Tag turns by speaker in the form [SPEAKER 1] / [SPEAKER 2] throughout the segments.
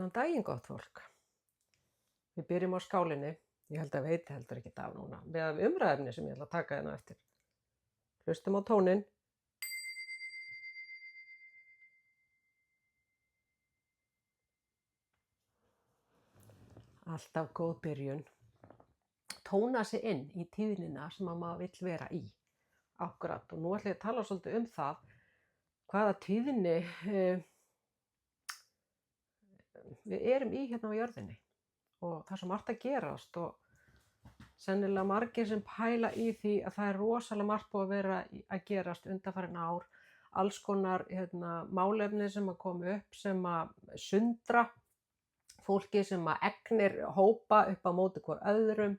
[SPEAKER 1] Góðan daginn, gott fólk. Við byrjum á skálinni. Ég held að veit heldur ekki af núna. Með umræðefni sem ég ætla að taka hérna eftir. Hlustum á tóninn. Alltaf góð byrjun. Tóna sig inn í tíðnina sem maður vill vera í. Akkurat. Og nú ætla ég að tala svolítið um það hvaða tíðni við erum í hérna á jörðinni. Og það er svo margt að gerast og sennilega margir sem pæla í því að það er rosalega margt búið að vera að gerast undanfarin ár. Alls konar málefni sem að koma upp sem að sundra fólki sem að egnir hópa upp á móti hvor öðrum,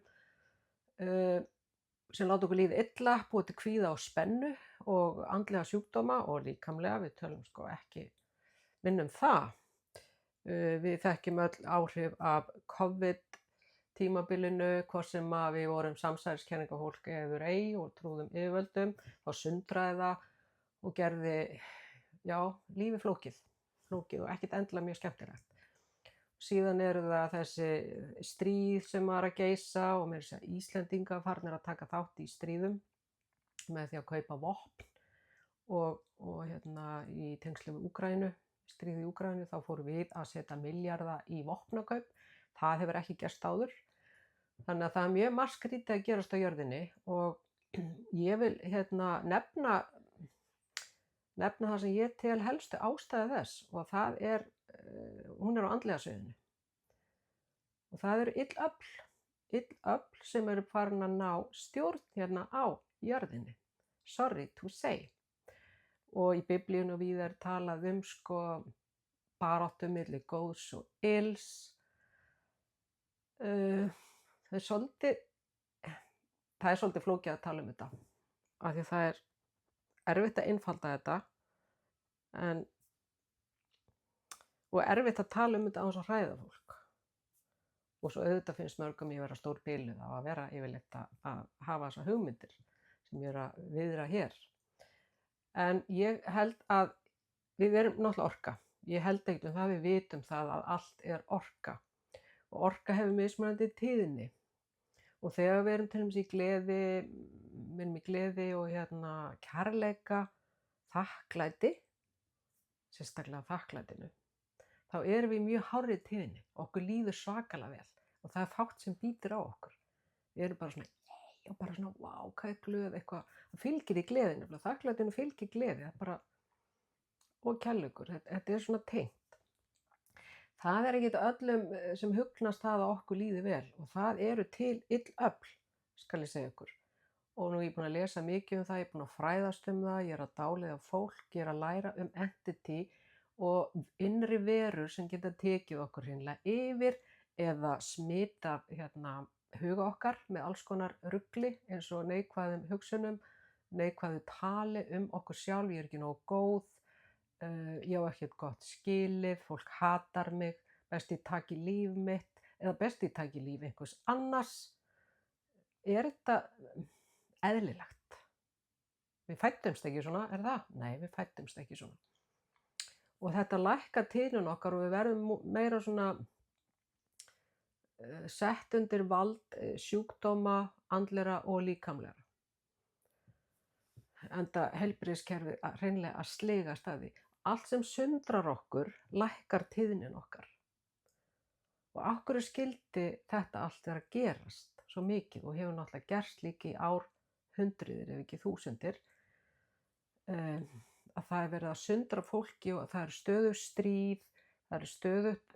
[SPEAKER 1] sem láta okkur líða illa, búið til kvíða og spennu og andlega sjúkdóma og líkamlega, við tölum ekki minna um það. Við þekkjum öll áhrif af COVID tímabilinu, hvort sem að við vorum samsæriskenningafólk eður ei og trúðum yfirvöldum, þá sundraði það og gerði, lífi flókið og ekkert endilega mjög skemmtilegt. Síðan eru það þessi stríð sem var að geisa og meira að segja Íslendingar farnir að taka þátt í stríðum með því að kaupa vopn og í tengslum við Úkraínu, stríði í Úkraínu, þá fórum við að setja milljarða í vopnakaup. Það hefur ekki gerst áður. Þannig að það er mjög margt skrítið að gerast á jörðinni og ég vil nefna það sem ég tel helstu ástæðu þess og það er, hún er á andlega sviðinu. Og það eru ill öfl sem eru farin að ná stjórn hérna á jörðinni. Sorry to say. Og í Biblíunni og víðar talað baráttu milli góðs og ills. Það er svolítið flókið að tala um þetta. Af því það er erfitt að einfalda þetta og erfitt að tala um þetta á þess að hræða fólk. Og svo auðvitað finnst mörgum ég vera stór biluð á að vera yfirleitt að hafa þessar hugmyndir sem ég er að viðra hér. En ég held að við erum náttúrulega orka. Ég held ekkert það við vitum það að allt er orka. Og orka hefur mismunandi tíðni. Og þegar við erum til dæmis í gleði og kærleika, þakklæti, sérstaklega þakklætinu, þá erum við mjög hárri tíðni. Okkur líður svakalega vel og það er fátt sem býtur á okkur. Við erum bara svona og bara svona, vá, hvað er glöð, eitthvað, það fylgir í gleðinu, þakklætinu fylgir gleði, það er bara, og kærleikur, þetta er svona tengt. Það er ekkert öllum sem hugnast það að okkur líði vel og það eru til ill öfl, skal ég segja ykkur. Og nú er ég búin að lesa mikið um það, ég er búin að fræðast um það, ég er að dáleiða fólk, ég er að læra um entity og innri verur sem geta tekið okkur hreinlega yfir eða smitað huga okkar með alls konar rugli eins og neikvæðum hugsunum, neikvæðu tali um okkur sjálf, ég er ekki nógu góð, ég á ekkert gott skilið, fólk hatar mig, best ég taki líf mitt eða best ég taki líf einhvers annars. Er þetta eðlilegt? Við fæddumst ekki svona, er það? Nei, við fæddumst ekki svona. Og þetta lækkar tíðnina okkar og við verðum meira svona sett undir vald sjúkdóma, andlega og líkamlega. Enda heilbrigðiskerfið hreinlega að sligast að því. Allt sem sundrar okkur lækkar tíðnin okkar. Og af hverju skyldi þetta allt vera að gerast svo mikið og hefur náttúrulega gerst líka í árhundruðir ef ekki þúsundir, að það er verið að sundra fólki og það er stöðugt stríð, það er stöðugt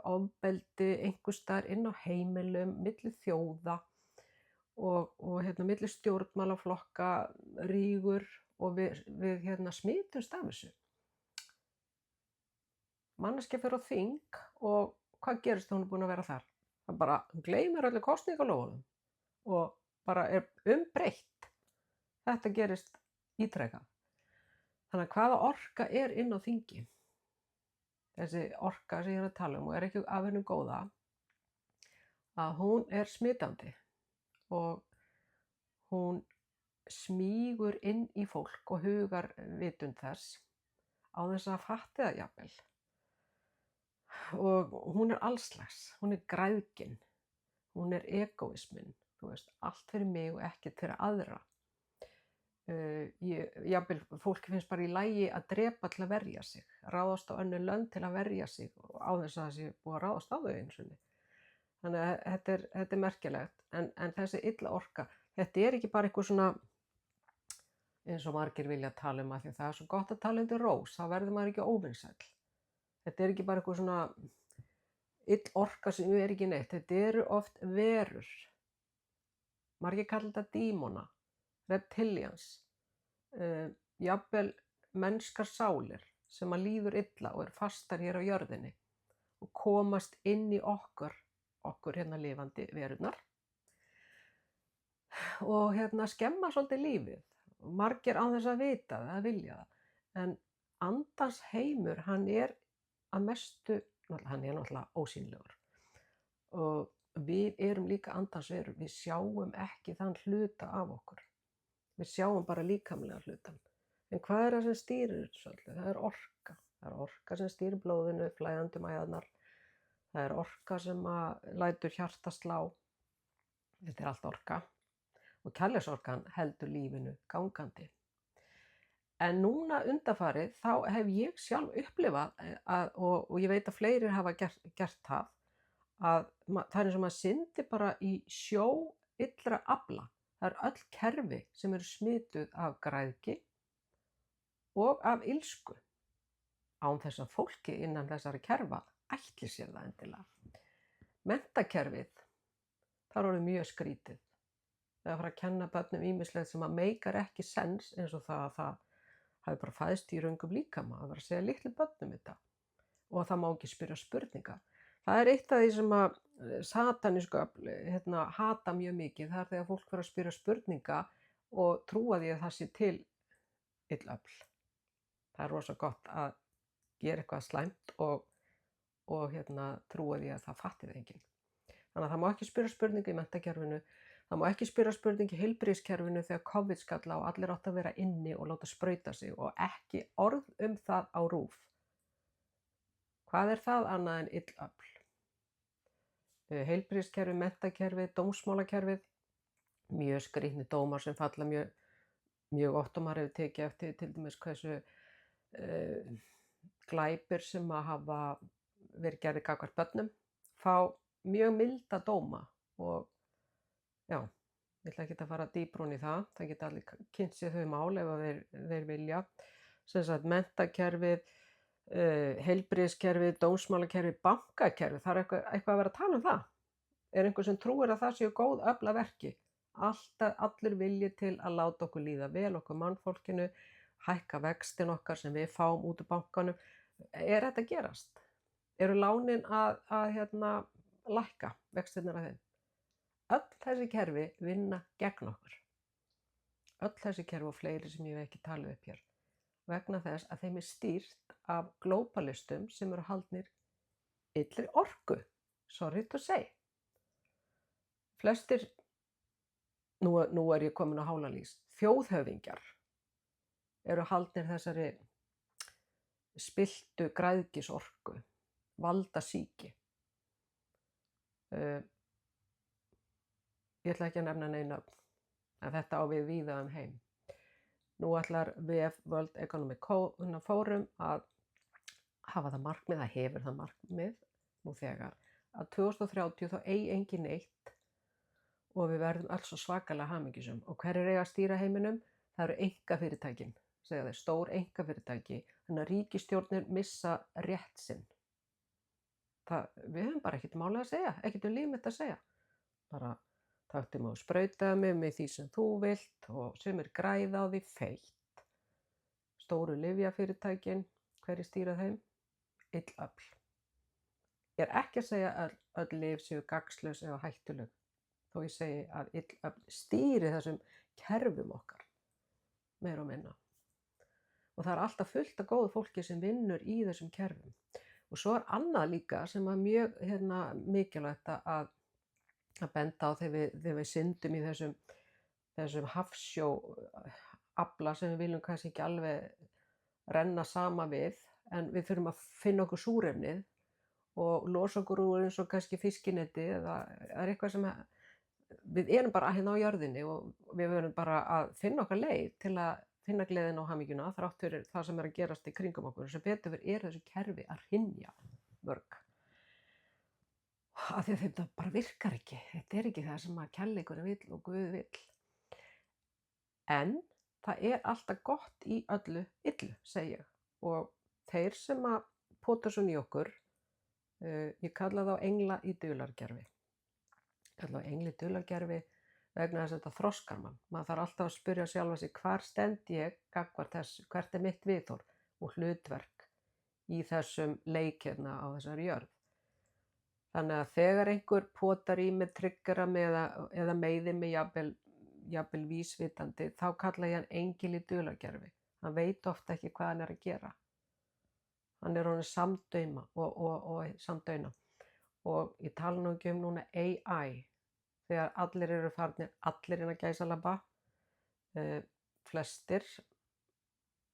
[SPEAKER 1] ofbeldi einhvers staðar inn á heimilum, milli þjóða og milli stjórnmálaflokka, rígur og við smitumst af þessu. Manneskja fer á þing og hvað gerist þegar hún er búin að vera þar? Það bara gleymir öllu kosningalofunum og bara er umbreytt. Þetta gerist ítrekað. Þannig að hvaða orka er inn á þingi? Þessi orka sem ég er að tala um og er ekki af hennu góða, að hún er smitandi og hún smýgur inn í fólk og hugar vitund þess á þess að fatti það jafnvel. og hún allslags, hún græðgin, hún egóisminn, þú veist, allt fyrir mig og ekkert fyrir aðra. Jafnvel fólki finnst bara í lagi að drepa til að verja sig, ráðast á önnur lönd til að verja sig og á þess að það sé búið að ráðast á þau einu sinni. Þannig að þetta merkilegt, en þessi illa orka, þetta ekki bara eitthvað svona eins og margir vilja tala að því það svo gott að tala undir rós, þá verður maður ekki óvinsæll. Þetta ekki bara eitthvað svona ill orka sem ekki neitt, þetta eru oft verur. Margir kalla þetta dímona, reptilians, jafnvel mennskar sálir sem að líður illa og fastar hér á jörðinni og komast inn í okkur hérna lifandi verurnar og skemma svolítið lífið. Margir án þess að vita það, að vilja það. En andans heimur, hann að mestu, hann náttúrulega ósýnilegur. Og við erum líka andans verur, við sjáum ekki þann hluta af okkur. Við sjáum bara líkamlega hlutan. En hvað það sem stýrir þessu öllu? Það orka. Það orka sem stýrir blóðinu, flæðandi æðarnar. Það orka sem að lætur hjarta slá. Þetta allt orka. Og kærleiksorkan heldur lífinu gangandi. En núna undanfarið þá hef ég sjálf upplifað og ég veit að fleiri hafa gert það, að það eins og maður syndi bara í sjó illra afla. Það öll kerfi sem eru smituð af græðgi og af illsku. Án þess að fólki innan þessara kerfa ætli sér það endilega. Menntakerfið, það orðið mjög skrítið. Það að fara að kenna börnum ýmislegt sem að meikar ekki sens, eins og það að það hafi bara fæðst í röngum líkama, að vera að segja litlu börnum þetta og það má ekki spyrja spurninga. Það eitt af því sem að satanísku öfl hata mjög mikið, það þegar fólk vera að spyrja spurninga og trúa því að það sé til ill öfl. Það rosa gott að gera eitthvað slæmt og trúa því að það fatti það enginn. Þannig að það má ekki spyrja spurninga í menntakerfinu. Það má ekki spyrja spurningi í heilbrigðiskerfinu þegar COVID skall á og allir áttu að vera inni og láta sprauta sig og ekki orð það á RÚV. Hvað það annað en ill öfl? Heilbrigðiskerfið, menntakerfið, dómsmálakerfið, mjög skrýtnir dómar sem falla mjög oft og maður hefur tekið eftir til dæmis hversu glæpir sem að hafa verið gerðir gagnvart börnum fá mjög milda dóma og já, ég ætla ekki að fara dýpra ofan í það. Það geta allir kynnt sér þau mál ef þeir vilja. Sem sagt, menntakerfið, heilbrigðiskerfið, dómsmálakerfið, bankakerfið, það eitthvað að vera að tala um það. Einhver sem trúir að það séu góð öfl að verki. Allir vilji til að láta okkur líða vel, okkur mannfólkinu, hækka vextin okkar sem við fáum út úr bankanum. Þetta að gerast? Eru lánin að lækka vextirnar af þeim? Öll þessi kerfi vinna gegn okkur. Öll þessi kerfi og fleiri sem ég hef ekki talið upp hér. Vegna þess að þeim stýrt af glóbalistum sem eru haldnir illri orku. Sorry to say. Flestir, nú ég komin á hálalís, þjóðhöfingjar eru haldnir þessari spilltu græðgisorku, valdasýki. Ég ætla ekki að nefna nein nöfn, en þetta á við víða heim. Nú ætlar World Economic Forum að hafa það markmið, það hefur það markmið nú þegar, að 2030 þá engin neitt og við verðum öll svo svakalega hamingjusöm. Og hverjir eiga að stýra heiminum? Það eru einkafyrirtækin, segja þeir, stór einkafyrirtæki, þannig að ríkisstjórnir missa rétt sinn. Við höfum bara ekkert málið að segja, ekkert líf mitt að segja. Bara taktu mig og sprautaðu mig með því sem þú vilt og sumir græða á því feitt. Stóru lyfjafyrirtækin, hverjir stýra þeim? Ill öfl. Ég ekki að segja að öll lyf séu gagnslaus eða hættuleg, þó ég segi að ill öfl stýri þessum kerfum okkar, meira og minna. Og það alltaf fullt af góðu fólki sem vinnur í þessum kerfum. Og svo annað líka sem mjög mikilvægt að benda á þegar við syndum í þessum hafsjó afla sem við viljum kannski ekki alveg renna sama við, en við þurfum að finna okkur súrefnið og losa okkur úr eins og kannski fiskinetti eða er eitthvað sem við erum bara hérna á jörðinni og við verðum bara að finna okkar leið til að finna gleðina og hamingjuna þrátt fyrir það sem er að gerast í kringum okkur. Sem betur fyrir þessu kerfi að hrynja mörg. Af því að þetta bara virkar ekki. Þetta er ekki það sem að kærleikurinn vill og Guð vill. En það er alltaf gott í öllu illu, segi ég. Og þeir sem að pota svona í okkur, ég kalla þá engla í dulargervi. Ég kalla þá engla í dulargervi vegna þess að þetta þroskar mann. Maður þarf alltaf að spyrja sjálfa sig, hvar stend ég gagnvart þessu, hvert er mitt viðhorf og hlutverk í þessum leik hérna á þessari jörð. Þannig að þegar einhver potar í mig, triggera mig eða meiðir mig jafnvel vísvitandi, þá kalla ég hann engil í dulargervi. Hann veit ofta ekki hvað hann er að gera. Hann er honum samdauna og ég tala nú ekki núna AI, þegar allir eru farnir, allir inn að gæsalabba, flestir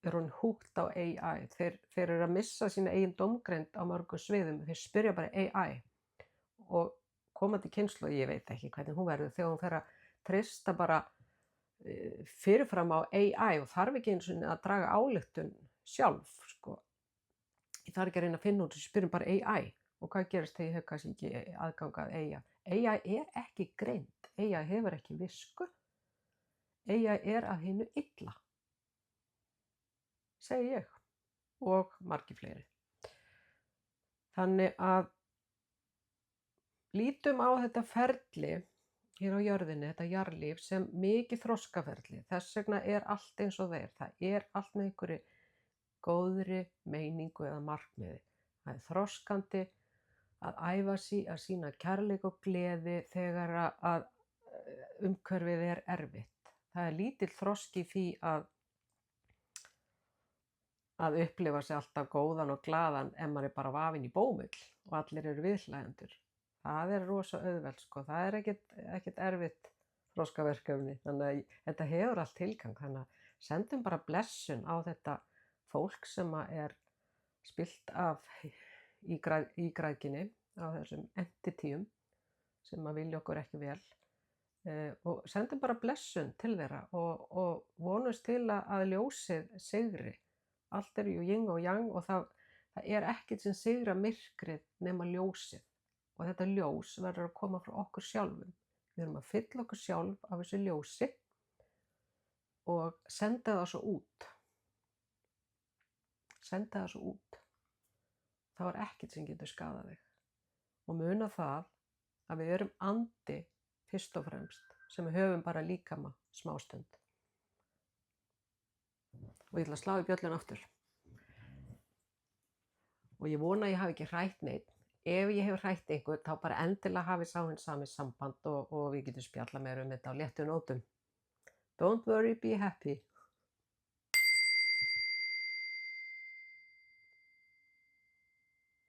[SPEAKER 1] er hún húgt á AI. Þeir eru að missa sína eigin dómgreind á mörgum sviðum. Þeir spyrja bara AI og komandi kynslóð, ég veit ekki hvernig hún verður þegar hún fer að treysta bara fyrirfram á AI og þarf ekki eins og að draga ályktun sjálf, sko. Ég þarf ekki að reyna að finna út, spyrjum bara AI og hvað gerist þegar ég hef kannski ekki aðgangað AI. AI er ekki greind, AI hefur ekki visku, AI er að hinu illa, segi ég og margir fleiri. Þannig að lítum á þetta ferli hér á jörðinni, þetta jarðlíf sem mikið þroskaferli. Þess vegna er allt eins og það er allt með einhverju góðri meiningu eða markmiði. Það er þroskandi að æfa sig að sýna kærleik og gleði þegar að umhverfið er erfitt. Það er lítill þroski í því að upplifa sig alltaf góðan og glaðan ef maður er bara vafinn í bómull og allir eru viðhlæjendur. Það er rosa auðvelt, sko. Það er ekkert erfitt þroskaverkefni. Þannig að þetta hefur allt tilgang. Þannig að sendum bara blessun á þetta fólk sem er spillt af ígræðginni á þessum entitíum sem að vilja okkur ekki vel og sendum bara blessun til þeirra og vonumst til að ljósið sigri. Allt er jú yin og yang og það er ekkert sem sigra myrkrið nema ljósið og þetta ljós verður að koma frá okkur sjálfum. Við erum að fylla okkur sjálf af þessu ljósi og senda það svo út. Senda það svo út. Það var ekkert sem getur skadað þig. Og muna það að við erum andi fyrst og fremst sem við höfum bara líkama smástund. Og ég ætla að slá í bjöllun aftur. Og ég vona að ég hafi ekki hrætt neitt. Ef ég hef hrætt einhver, þá bara endilega hafi sá hinn sami samband og við getum spjallað meira um þetta á léttum nótum. Don't worry, be happy.